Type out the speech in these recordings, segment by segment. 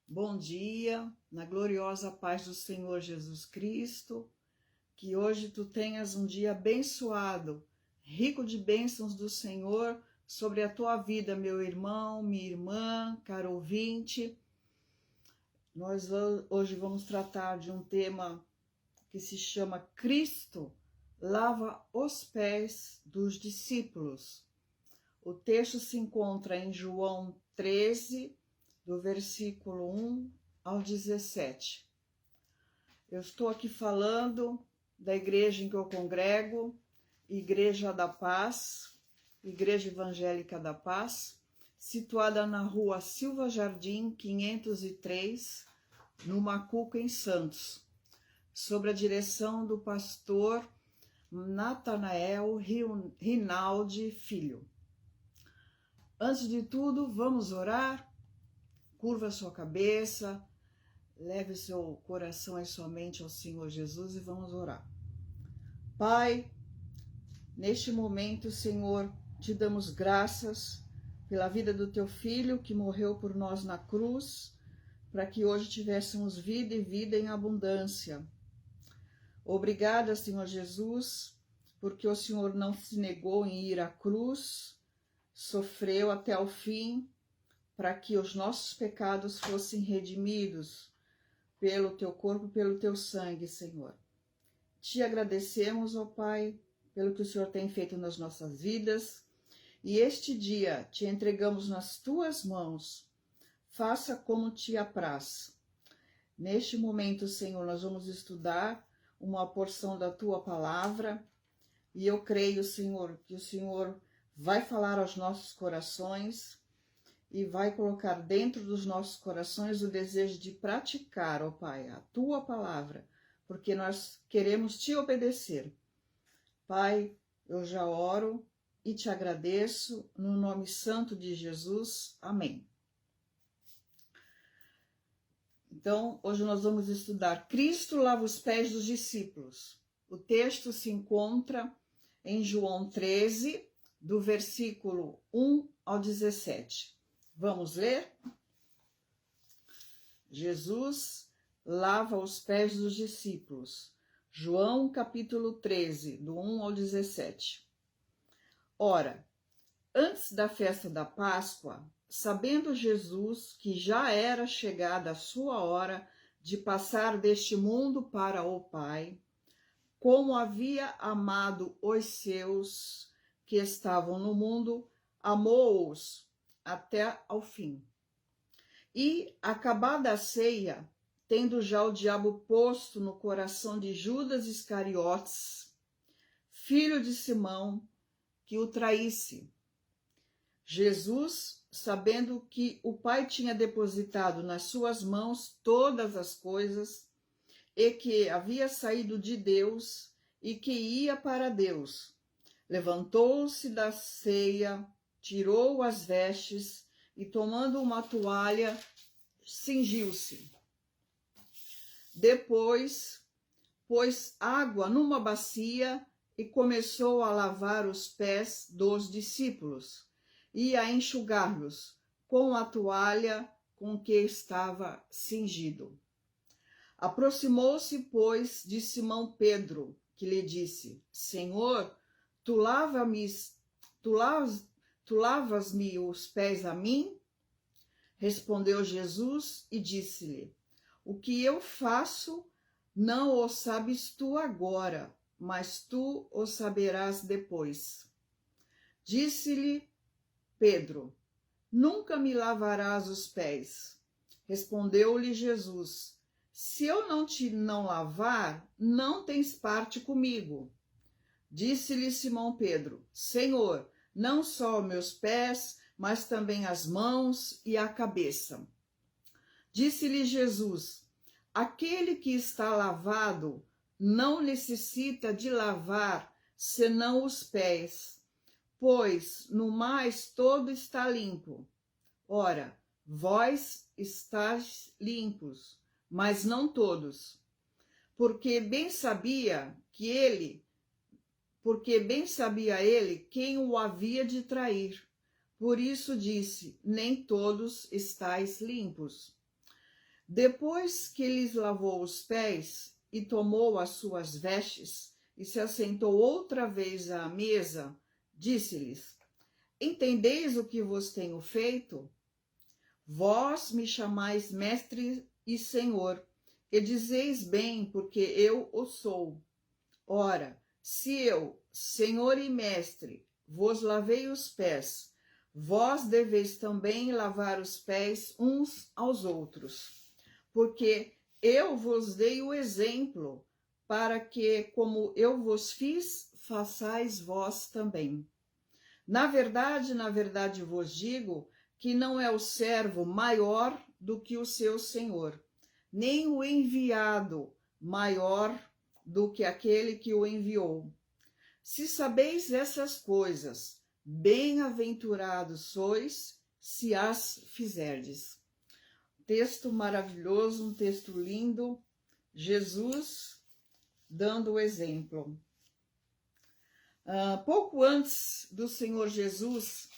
Bom dia, na gloriosa paz do Senhor Jesus Cristo, que hoje tu tenhas um dia abençoado, rico de bênçãos do Senhor sobre a tua vida, meu irmão, minha irmã, caro ouvinte. Nós hoje vamos tratar de um tema que se chama Cristo lava os pés dos discípulos. O texto se encontra em João 13, do versículo 1 ao 17. Eu estou aqui falando da igreja em que eu congrego, Igreja da Paz, Igreja Evangélica da Paz, situada na rua Silva Jardim, 503, no Macuca, em Santos, sob a direção do pastor Natanael Rinaldi Filho. Antes de tudo, vamos orar? Curva a sua cabeça, leve o seu coração e sua mente ao Senhor Jesus e vamos orar. Pai, neste momento, Senhor, te damos graças pela vida do teu filho que morreu por nós na cruz, para que hoje tivéssemos vida e vida em abundância. Obrigada, Senhor Jesus, porque o Senhor não se negou em ir à cruz, sofreu até o fim, para que os nossos pecados fossem redimidos pelo teu corpo, pelo teu sangue, Senhor. Te agradecemos, ó Pai, pelo que o Senhor tem feito nas nossas vidas, e este dia te entregamos nas tuas mãos. Faça como te apraz. Neste momento, Senhor, nós vamos estudar uma porção da tua palavra, e eu creio, Senhor, que o Senhor vai falar aos nossos corações e vai colocar dentro dos nossos corações o desejo de praticar, ó Pai, a tua palavra, porque nós queremos te obedecer. Pai, eu já oro e te agradeço no nome santo de Jesus. Amém. Então, hoje nós vamos estudar Cristo lava os pés dos discípulos. O texto se encontra em João 13, do versículo 1 ao 17. Vamos ler? Jesus lava os pés dos discípulos. João capítulo 13, do 1 ao 17. Ora, antes da festa da Páscoa, sabendo Jesus que já era chegada a sua hora de passar deste mundo para o Pai, como havia amado os seus que estavam no mundo, amou-os até ao fim. E, acabada a ceia, tendo já o diabo posto no coração de Judas Iscariotes, filho de Simão, que o traísse, Jesus, sabendo que o Pai tinha depositado nas suas mãos todas as coisas, e que havia saído de Deus e que ia para Deus, levantou-se da ceia, tirou as vestes e, tomando uma toalha, cingiu-se. Depois, pôs água numa bacia e começou a lavar os pés dos discípulos e a enxugar-los com a toalha com que estava cingido. Aproximou-se, pois, de Simão Pedro, que lhe disse: Senhor, tu lavas-me os pés a mim? Respondeu Jesus e disse-lhe: O que eu faço não o sabes tu agora, mas tu o saberás depois. Disse-lhe Pedro: Nunca me lavarás os pés. Respondeu-lhe Jesus: Se eu não lavar, não tens parte comigo. Disse-lhe Simão Pedro: Senhor, não só meus pés, mas também as mãos e a cabeça. Disse-lhe Jesus: Aquele que está lavado não necessita de lavar, senão os pés, pois no mais todo está limpo. Ora, vós estáis limpos, mas não todos. Porque bem sabia ele quem o havia de trair. Por isso disse: nem todos estáis limpos. Depois que lhes lavou os pés e tomou as suas vestes e se assentou outra vez à mesa, disse-lhes: Entendeis o que vos tenho feito? Vós me chamais mestre e senhor, e dizeis bem, porque eu o sou. Ora, se eu, senhor e mestre, vos lavei os pés, vós deveis também lavar os pés uns aos outros. Porque eu vos dei o exemplo, para que, como eu vos fiz, façais vós também. Na verdade vos digo que não é o servo maior do que o seu senhor, nem o enviado maior do que aquele que o enviou. Se sabeis essas coisas, bem-aventurados sois, se as fizerdes. Texto maravilhoso, um texto lindo, Jesus dando o exemplo. Pouco antes do Senhor Jesus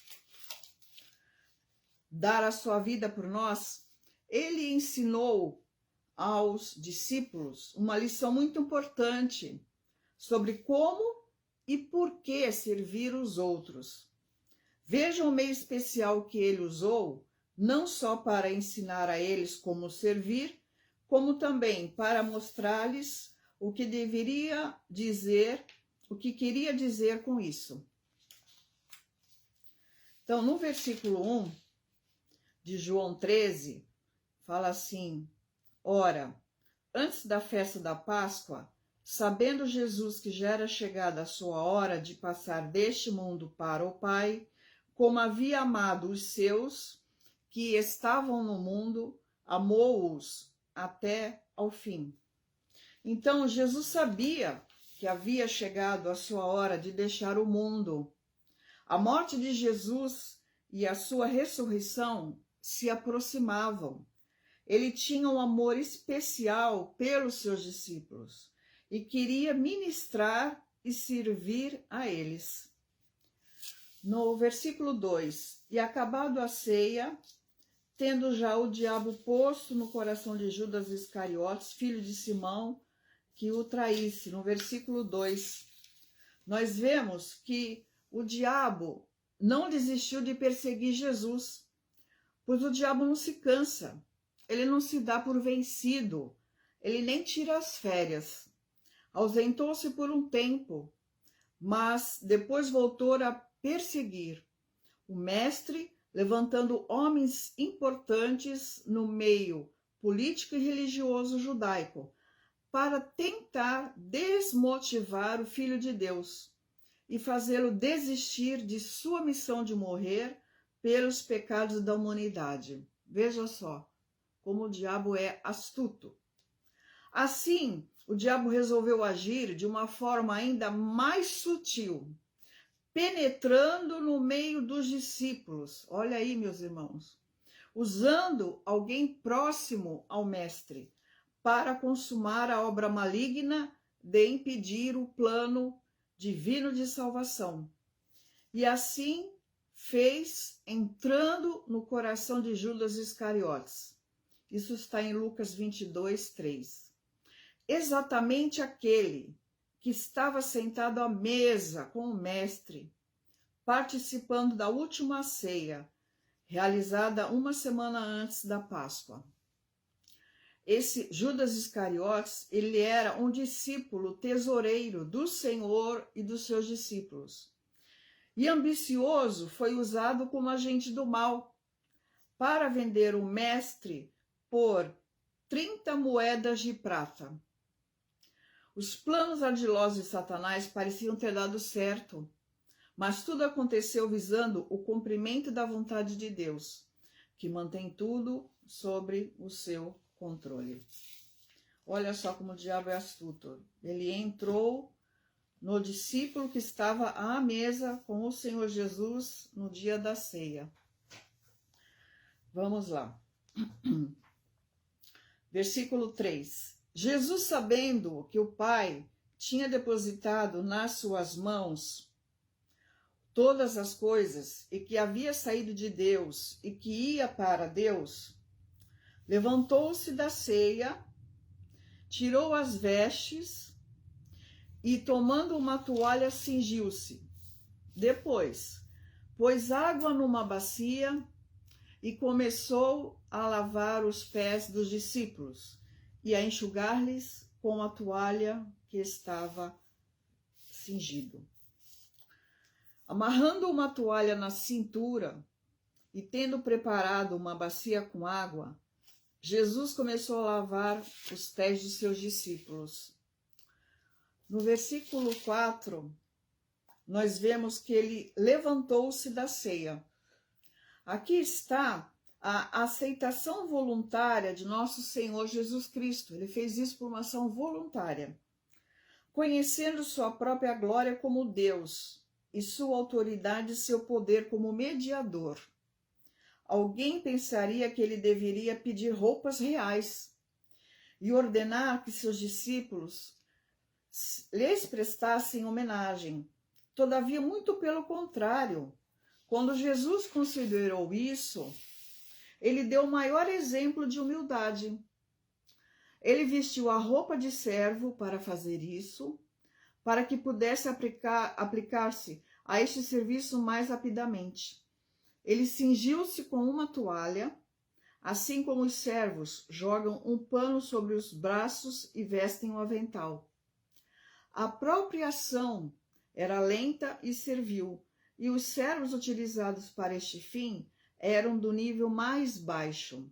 dar a sua vida por nós, ele ensinou aos discípulos uma lição muito importante sobre como e por que servir os outros. Vejam o meio especial que ele usou, não só para ensinar a eles como servir, como também para mostrar-lhes o que deveria dizer, o que queria dizer com isso. Então, no versículo 1 de João 13, fala assim: Ora, antes da festa da Páscoa, sabendo Jesus que já era chegada a sua hora de passar deste mundo para o Pai, como havia amado os seus que estavam no mundo, amou-os até ao fim. Então, Jesus sabia que havia chegado a sua hora de deixar o mundo. A morte de Jesus e a sua ressurreição se aproximavam. Ele tinha um amor especial pelos seus discípulos e queria ministrar e servir a eles. No versículo 2, e acabado a ceia, tendo já o diabo posto no coração de Judas Iscariotes, filho de Simão, que o traísse. No versículo 2, nós vemos que o diabo não desistiu de perseguir Jesus, pois o diabo não se cansa, ele não se dá por vencido, ele nem tira as férias. Ausentou-se por um tempo, mas depois voltou a perseguir o mestre, levantando homens importantes no meio político e religioso judaico, para tentar desmotivar o Filho de Deus e fazê-lo desistir de sua missão de morrer pelos pecados da humanidade. Veja só como o diabo é astuto. Assim, o diabo resolveu agir de uma forma ainda mais sutil, penetrando no meio dos discípulos. Olha aí, meus irmãos, usando alguém próximo ao mestre para consumar a obra maligna de impedir o plano divino de salvação. E assim fez, entrando no coração de Judas Iscariotes. Isso está em Lucas 22, 3. Exatamente aquele que estava sentado à mesa com o mestre, participando da última ceia, realizada uma semana antes da Páscoa. Esse Judas Iscariotes, ele era um discípulo tesoureiro do Senhor e dos seus discípulos. E ambicioso, foi usado como agente do mal para vender o mestre por 30 moedas de prata. Os planos ardilosos de Satanás pareciam ter dado certo, mas tudo aconteceu visando o cumprimento da vontade de Deus, que mantém tudo sobre o seu controle. Olha só como o diabo é astuto. Ele entrou no discípulo que estava à mesa com o Senhor Jesus no dia da ceia. Vamos lá. Versículo 3. Jesus, sabendo que o Pai tinha depositado nas suas mãos todas as coisas e que havia saído de Deus e que ia para Deus, levantou-se da ceia, tirou as vestes e, tomando uma toalha, cingiu-se. Depois, pôs água numa bacia e começou a lavar os pés dos discípulos e a enxugar-lhes com a toalha que estava cingido. Amarrando uma toalha na cintura e tendo preparado uma bacia com água, Jesus começou a lavar os pés dos seus discípulos. No versículo 4, nós vemos que ele levantou-se da ceia. Aqui está a aceitação voluntária de nosso Senhor Jesus Cristo. Ele fez isso por uma ação voluntária. Conhecendo sua própria glória como Deus e sua autoridade e seu poder como mediador, alguém pensaria que ele deveria pedir roupas reais e ordenar que seus discípulos lhes prestassem homenagem. Todavia, muito pelo contrário, quando Jesus considerou isso, ele deu o maior exemplo de humildade. Ele vestiu a roupa de servo para fazer isso, para que pudesse aplicar-se a este serviço mais rapidamente. Ele cingiu-se com uma toalha, assim como os servos jogam um pano sobre os braços e vestem um avental. A própria ação era lenta e servil, e os servos utilizados para este fim eram do nível mais baixo.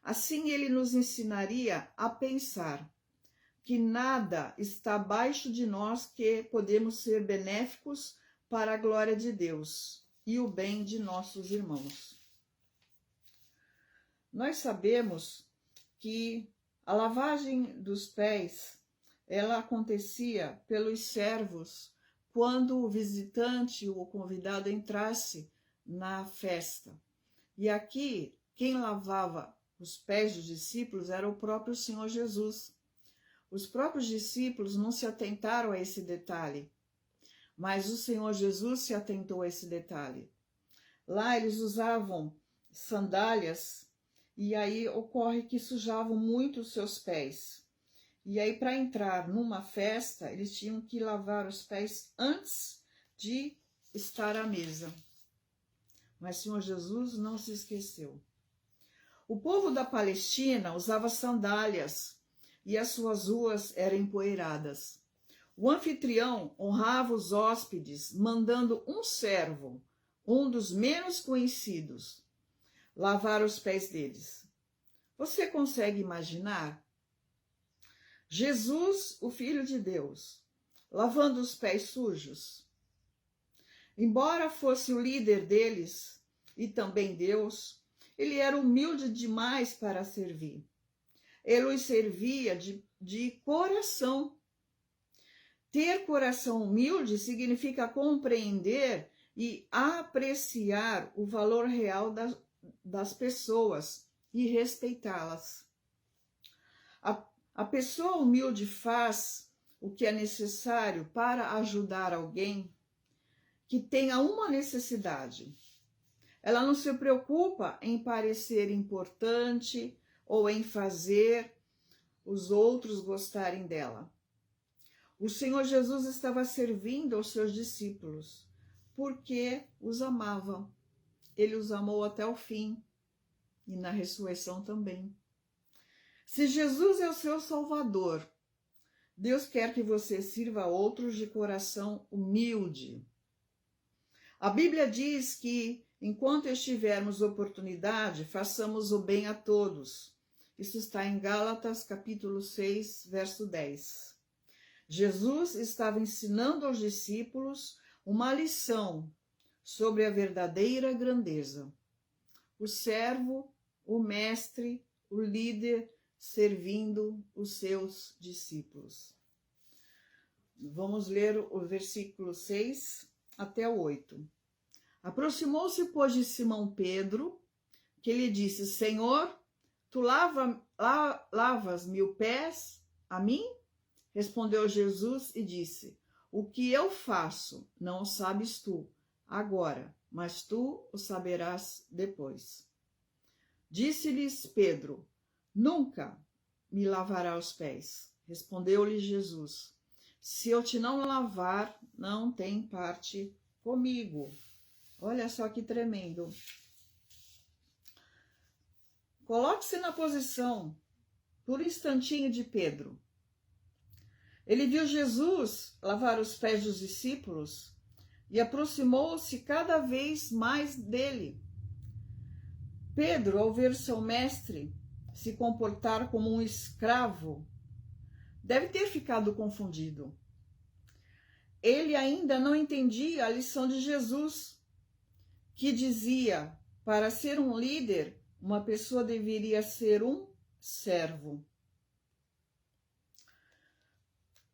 Assim, ele nos ensinaria a pensar que nada está abaixo de nós que podemos ser benéficos para a glória de Deus e o bem de nossos irmãos. Nós sabemos que a lavagem dos pés, ela acontecia pelos servos quando o visitante ou o convidado entrasse na festa. E aqui, quem lavava os pés dos discípulos era o próprio Senhor Jesus. Os próprios discípulos não se atentaram a esse detalhe, mas o Senhor Jesus se atentou a esse detalhe. Lá eles usavam sandálias e aí ocorre que sujavam muito os seus pés. E aí, para entrar numa festa, eles tinham que lavar os pés antes de estar à mesa. Mas o Senhor Jesus não se esqueceu. O povo da Palestina usava sandálias e as suas ruas eram empoeiradas. O anfitrião honrava os hóspedes, mandando um servo, um dos menos conhecidos, lavar os pés deles. Você consegue imaginar? Jesus, o Filho de Deus, lavando os pés sujos. Embora fosse o líder deles e também Deus, ele era humilde demais para servir. Ele os servia de coração. Ter coração humilde significa compreender e apreciar o valor real das pessoas e respeitá-las. A pessoa humilde faz o que é necessário para ajudar alguém que tenha uma necessidade. Ela não se preocupa em parecer importante ou em fazer os outros gostarem dela. O Senhor Jesus estava servindo aos seus discípulos porque os amava. Ele os amou até o fim e na ressurreição também. Se Jesus é o seu Salvador, Deus quer que você sirva a outros de coração humilde. A Bíblia diz que, enquanto estivermos oportunidade, façamos o bem a todos. Isso está em Gálatas, capítulo 6, verso 10. Jesus estava ensinando aos discípulos uma lição sobre a verdadeira grandeza. O servo, o mestre, o líder, servindo os seus discípulos. Vamos ler o versículo 6 até o 8. Aproximou-se, pois, de Simão Pedro, que lhe disse: Senhor, tu lavas meus pés a mim? Respondeu Jesus e disse: O que eu faço não o sabes tu agora, mas tu o saberás depois. Disse-lhes Pedro: Nunca me lavará os pés. Respondeu-lhe Jesus: Se eu te não lavar, não tem parte comigo. Olha só que tremendo. Coloque-se na posição, por um instantinho, de Pedro. Ele viu Jesus lavar os pés dos discípulos e aproximou-se cada vez mais dele. Pedro, ao ver seu mestre se comportar como um escravo, deve ter ficado confundido. Ele ainda não entendia a lição de Jesus, que dizia: para ser um líder, uma pessoa deveria ser um servo.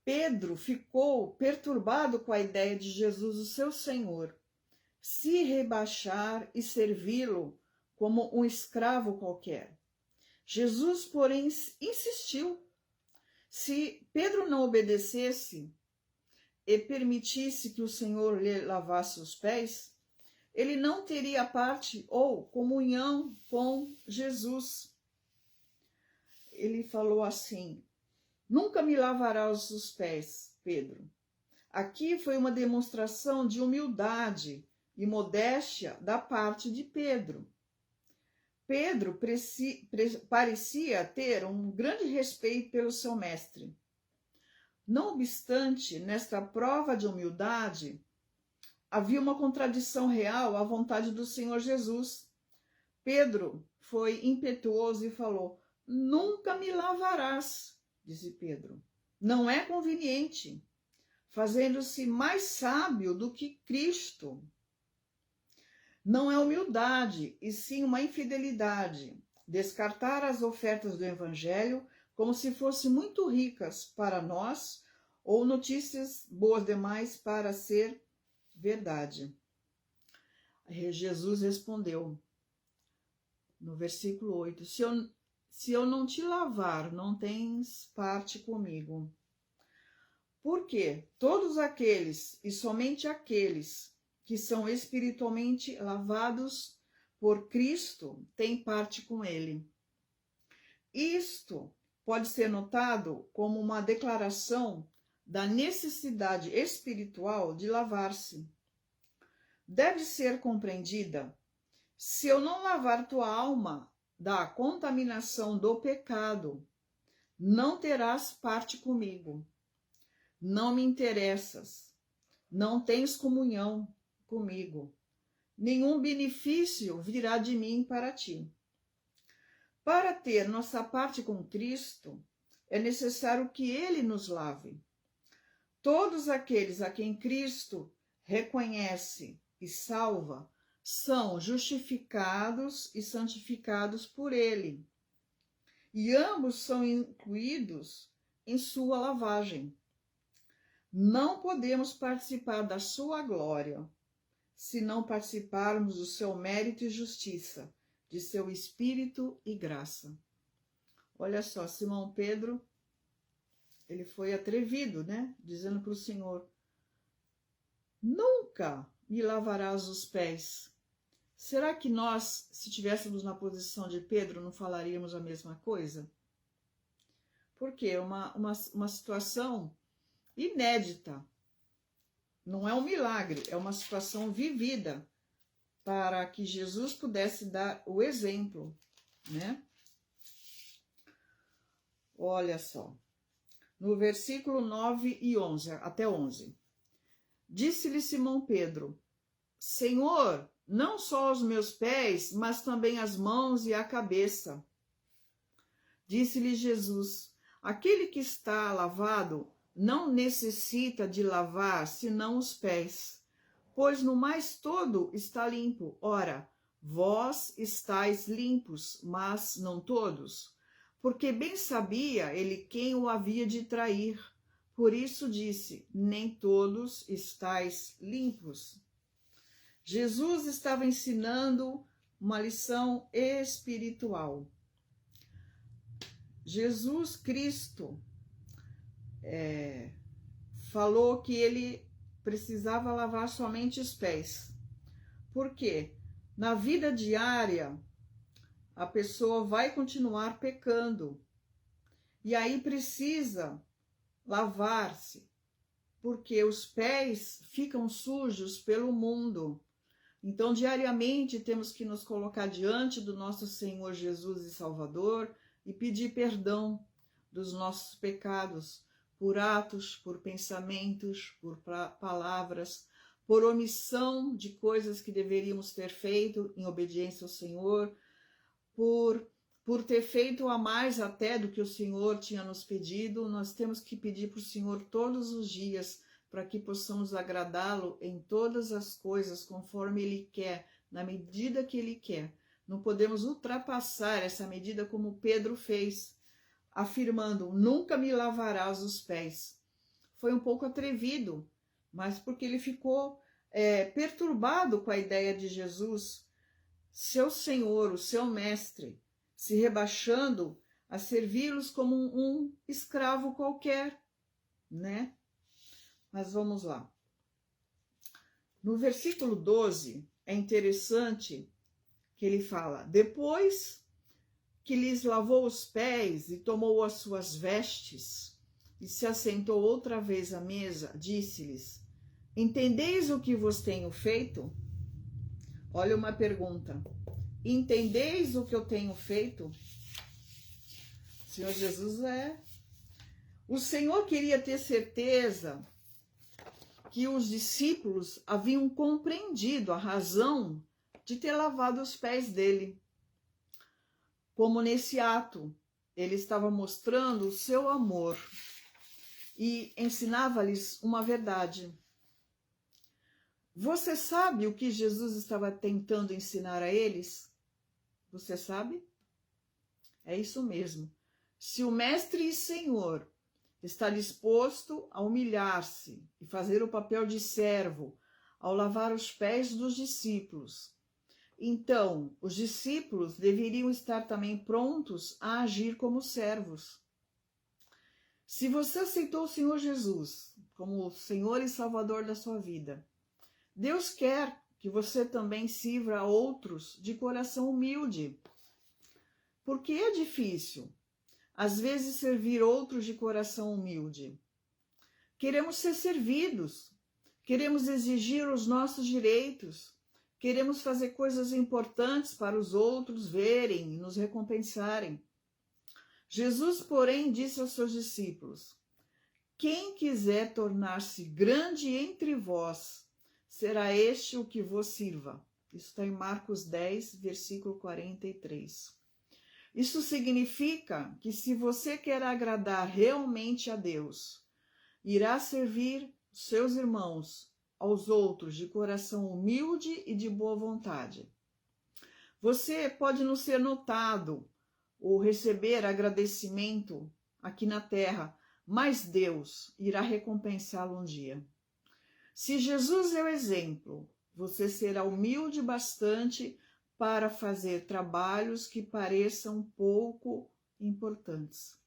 Pedro ficou perturbado com a ideia de Jesus, o seu Senhor, se rebaixar e servi-lo como um escravo qualquer. Jesus, porém, insistiu. Se Pedro não obedecesse e permitisse que o Senhor lhe lavasse os pés, ele não teria parte ou comunhão com Jesus. Ele falou assim: Nunca me lavarás os pés, Pedro. Aqui foi uma demonstração de humildade e modéstia da parte de Pedro. Pedro parecia ter um grande respeito pelo seu mestre. Não obstante, nesta prova de humildade, havia uma contradição real à vontade do Senhor Jesus. Pedro foi impetuoso e falou: Nunca me lavarás, disse Pedro. Não é conveniente, fazendo-se mais sábio do que Cristo. Não é humildade, e sim uma infidelidade, descartar as ofertas do Evangelho como se fossem muito ricas para nós, ou notícias boas demais para ser verdade. Jesus respondeu, no versículo 8, se eu não te lavar, não tens parte comigo. Porque todos aqueles, e somente aqueles, que são espiritualmente lavados por Cristo, têm parte com ele. Isto pode ser notado como uma declaração da necessidade espiritual de lavar-se. Deve ser compreendida: se eu não lavar tua alma da contaminação do pecado, não terás parte comigo. Não me interessas, não tens comunhão comigo. Nenhum benefício virá de mim para ti. Para ter nossa parte com Cristo, é necessário que Ele nos lave. Todos aqueles a quem Cristo reconhece e salva são justificados e santificados por Ele. E ambos são incluídos em sua lavagem. Não podemos participar da sua glória se não participarmos do seu mérito e justiça, de seu espírito e graça. Olha só, Simão Pedro, ele foi atrevido, né? Dizendo para o Senhor: nunca me lavarás os pés. Será que nós, se estivéssemos na posição de Pedro, não falaríamos a mesma coisa? Porque é uma situação inédita. Não é um milagre, é uma situação vivida para que Jesus pudesse dar o exemplo, né? Olha só, no versículo 9 e 11, até 11. Disse-lhe Simão Pedro: Senhor, não só os meus pés, mas também as mãos e a cabeça. Disse-lhe Jesus: aquele que está lavado não necessita de lavar senão os pés, pois no mais todo está limpo. Ora, vós estáis limpos, mas não todos. Porque bem sabia ele quem o havia de trair. Por isso disse: nem todos estáis limpos. Jesus estava ensinando uma lição espiritual. Jesus Cristo falou que ele precisava lavar somente os pés. Por quê? Na vida diária, a pessoa vai continuar pecando. E aí precisa lavar-se, porque os pés ficam sujos pelo mundo. Então, diariamente, temos que nos colocar diante do nosso Senhor Jesus e Salvador e pedir perdão dos nossos pecados, por atos, por pensamentos, por palavras, por omissão de coisas que deveríamos ter feito em obediência ao Senhor, por ter feito a mais até do que o Senhor tinha nos pedido. Nós temos que pedir para o Senhor todos os dias, para que possamos agradá-lo em todas as coisas, conforme Ele quer, na medida que Ele quer. Não podemos ultrapassar essa medida como Pedro fez, afirmando, nunca me lavarás os pés. Foi um pouco atrevido, mas porque ele ficou perturbado com a ideia de Jesus, seu Senhor, o seu mestre, se rebaixando a servi-los como um escravo qualquer, né? Mas vamos lá. No versículo 12, é interessante que ele fala, depois que lhes lavou os pés e tomou as suas vestes e se assentou outra vez à mesa, disse-lhes, entendeis o que vos tenho feito? Olha uma pergunta. Entendeis o que eu tenho feito? O Senhor Jesus O Senhor queria ter certeza que os discípulos haviam compreendido a razão de ter lavado os pés dele. Como nesse ato, ele estava mostrando o seu amor e ensinava-lhes uma verdade. Você sabe o que Jesus estava tentando ensinar a eles? Você sabe? É isso mesmo. Se o Mestre e Senhor está disposto a humilhar-se e fazer o papel de servo ao lavar os pés dos discípulos, então os discípulos deveriam estar também prontos a agir como servos. Se você aceitou o Senhor Jesus como o Senhor e Salvador da sua vida, Deus quer que você também sirva a outros de coração humilde. Porque é difícil, às vezes, servir outros de coração humilde. Queremos ser servidos, queremos exigir os nossos direitos, queremos fazer coisas importantes para os outros verem e nos recompensarem. Jesus, porém, disse aos seus discípulos, quem quiser tornar-se grande entre vós, será este o que vos sirva. Isso está em Marcos 10, versículo 43. Isso significa que se você quer agradar realmente a Deus, irá servir seus irmãos, aos outros, de coração humilde e de boa vontade. Você pode não ser notado ou receber agradecimento aqui na terra, mas Deus irá recompensá-lo um dia. Se Jesus é o exemplo, você será humilde bastante para fazer trabalhos que pareçam pouco importantes.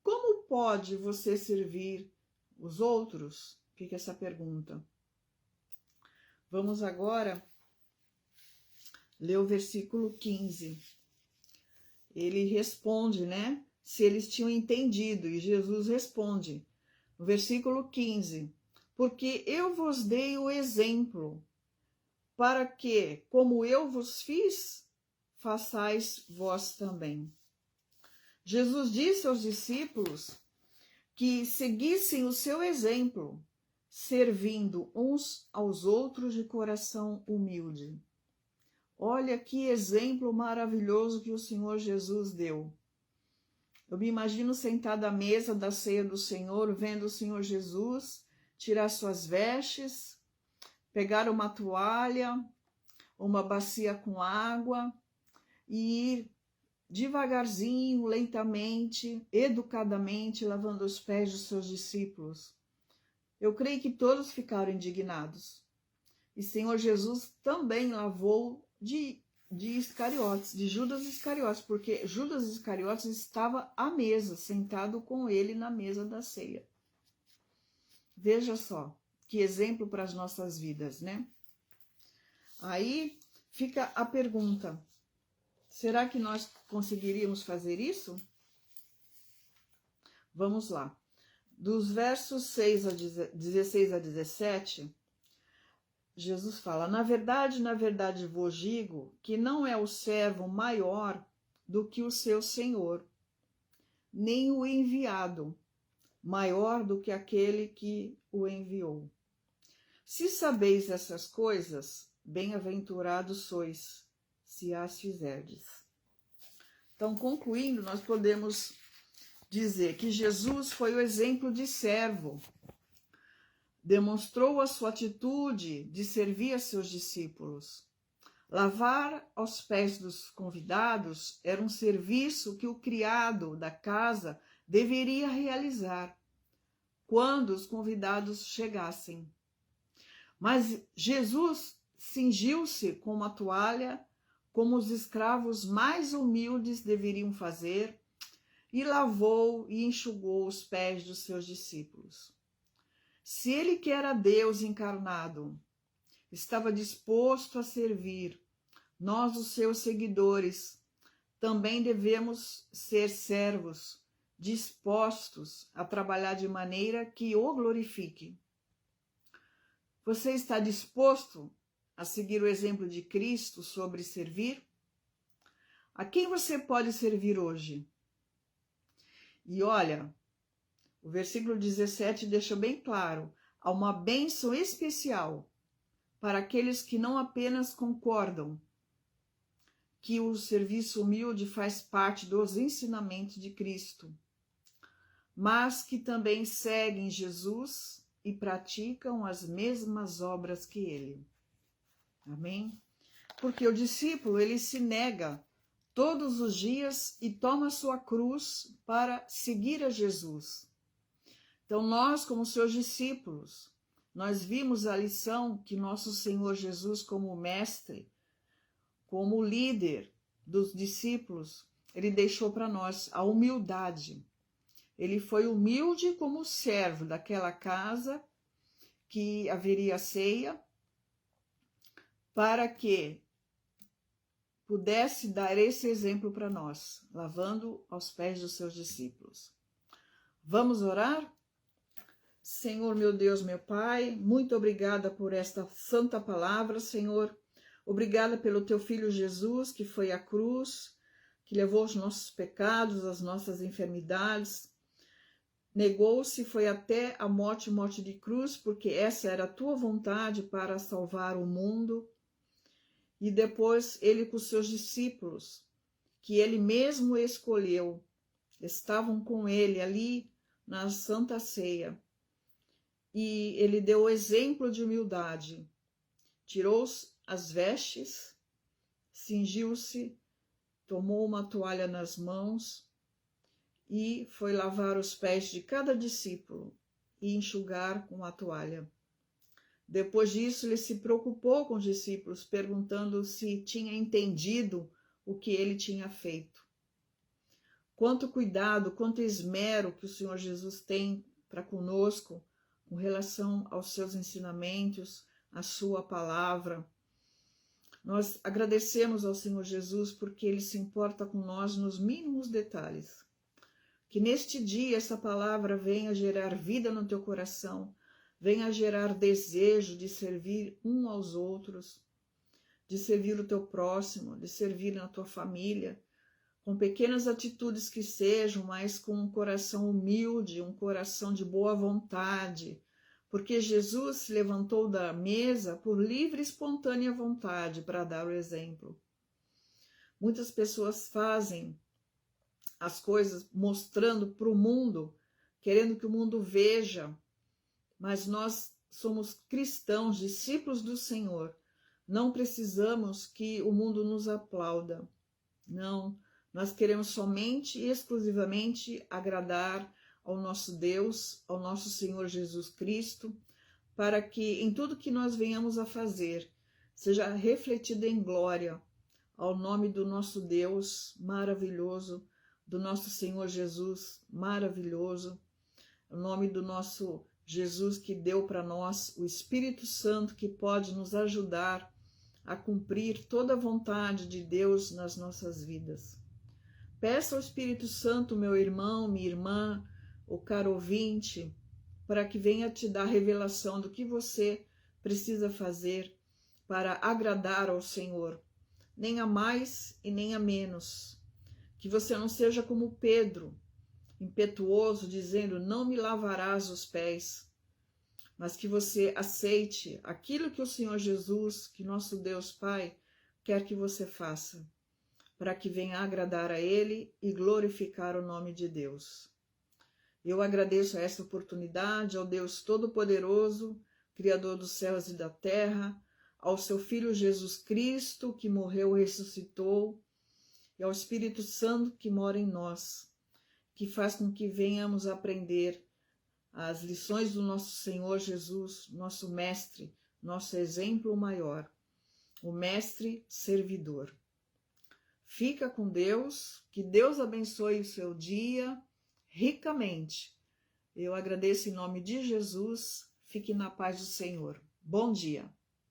Como pode você servir os outros? Fica essa pergunta. Vamos agora ler o versículo 15. Ele responde, né? Se eles tinham entendido, e Jesus responde, no versículo 15, porque eu vos dei o exemplo, para que, como eu vos fiz, façais vós também. Jesus disse aos discípulos que seguissem o seu exemplo, servindo uns aos outros de coração humilde. Olha que exemplo maravilhoso que o Senhor Jesus deu. Eu me imagino sentada à mesa da ceia do Senhor, vendo o Senhor Jesus tirar suas vestes, pegar uma toalha, uma bacia com água e ir devagarzinho, lentamente, educadamente, lavando os pés dos seus discípulos. Eu creio que todos ficaram indignados. E Senhor Jesus também lavou de Iscariotes, de Judas Iscariotes, porque Judas Iscariotes estava à mesa, sentado com ele na mesa da ceia. Veja só, que exemplo para as nossas vidas, né? Aí fica a pergunta, Será que nós conseguiríamos fazer isso? Vamos lá. Dos versos 16 a 17, Jesus fala: na verdade vos digo que não é o servo maior do que o seu senhor, nem o enviado maior do que aquele que o enviou. Se sabeis essas coisas, bem-aventurados sois, se as fizerdes. Então, concluindo, nós podemos dizer que Jesus foi o exemplo de servo, demonstrou a sua atitude de servir a seus discípulos. Lavar aos pés dos convidados era um serviço que o criado da casa deveria realizar quando os convidados chegassem. Mas Jesus cingiu-se com uma toalha, como os escravos mais humildes deveriam fazer, e lavou e enxugou os pés dos seus discípulos. Se ele, que era Deus encarnado, estava disposto a servir, nós, os seus seguidores, também devemos ser servos, dispostos a trabalhar de maneira que o glorifique. Você está disposto a seguir o exemplo de Cristo sobre servir? A quem você pode servir hoje? E olha, o versículo 17 deixa bem claro: há uma bênção especial para aqueles que não apenas concordam que o serviço humilde faz parte dos ensinamentos de Cristo, mas que também seguem Jesus e praticam as mesmas obras que ele. Amém? Porque o discípulo, ele se nega todos os dias e toma sua cruz para seguir a Jesus. Então nós, como seus discípulos, nós vimos a lição que nosso Senhor Jesus, como mestre, como líder dos discípulos, ele deixou para nós a humildade. Ele foi humilde como servo daquela casa que haveria ceia, para que pudesse dar esse exemplo para nós, lavando aos pés dos seus discípulos. Vamos orar? Senhor, meu Deus, meu Pai, muito obrigada por esta santa palavra, Senhor. Obrigada pelo teu Filho Jesus, que foi à cruz, que levou os nossos pecados, as nossas enfermidades, negou-se, foi até a morte de cruz, porque essa era a tua vontade para salvar o mundo. E depois ele com os seus discípulos, que ele mesmo escolheu, estavam com ele ali na Santa Ceia. E ele deu o exemplo de humildade, tirou as vestes, cingiu-se, tomou uma toalha nas mãos e foi lavar os pés de cada discípulo e enxugar com a toalha. Depois disso, ele se preocupou com os discípulos, perguntando se tinha entendido o que ele tinha feito. Quanto cuidado, quanto esmero que o Senhor Jesus tem para conosco com relação aos seus ensinamentos, à sua palavra. Nós agradecemos ao Senhor Jesus porque ele se importa com nós nos mínimos detalhes. Que neste dia essa palavra venha gerar vida no teu coração, venha gerar desejo de servir um aos outros, de servir o teu próximo, de servir na tua família, com pequenas atitudes que sejam, mas com um coração humilde, um coração de boa vontade, porque Jesus se levantou da mesa por livre e espontânea vontade para dar o exemplo. Muitas pessoas fazem as coisas mostrando para o mundo, querendo que o mundo veja, mas nós somos cristãos, discípulos do Senhor. Não precisamos que o mundo nos aplauda. Não, nós queremos somente e exclusivamente agradar ao nosso Deus, ao nosso Senhor Jesus Cristo, para que em tudo que nós venhamos a fazer, seja refletido em glória ao nome do nosso Deus maravilhoso, do nosso Senhor Jesus maravilhoso, o nome do nosso Jesus que deu para nós o Espírito Santo, que pode nos ajudar a cumprir toda a vontade de Deus nas nossas vidas. Peça ao Espírito Santo, meu irmão, minha irmã, o caro ouvinte, para que venha te dar revelação do que você precisa fazer para agradar ao Senhor, nem a mais e nem a menos. Que você não seja como Pedro, impetuoso, dizendo, não me lavarás os pés, mas que você aceite aquilo que o Senhor Jesus, que nosso Deus Pai, quer que você faça, para que venha agradar a Ele e glorificar o nome de Deus. Eu agradeço a essa oportunidade, ao Deus Todo-Poderoso, Criador dos céus e da terra, ao seu Filho Jesus Cristo, que morreu e ressuscitou, e ao Espírito Santo que mora em nós, que faz com que venhamos aprender as lições do nosso Senhor Jesus, nosso Mestre, nosso exemplo maior, o Mestre servidor. Fica com Deus, que Deus abençoe o seu dia ricamente. Eu agradeço em nome de Jesus, fique na paz do Senhor. Bom dia.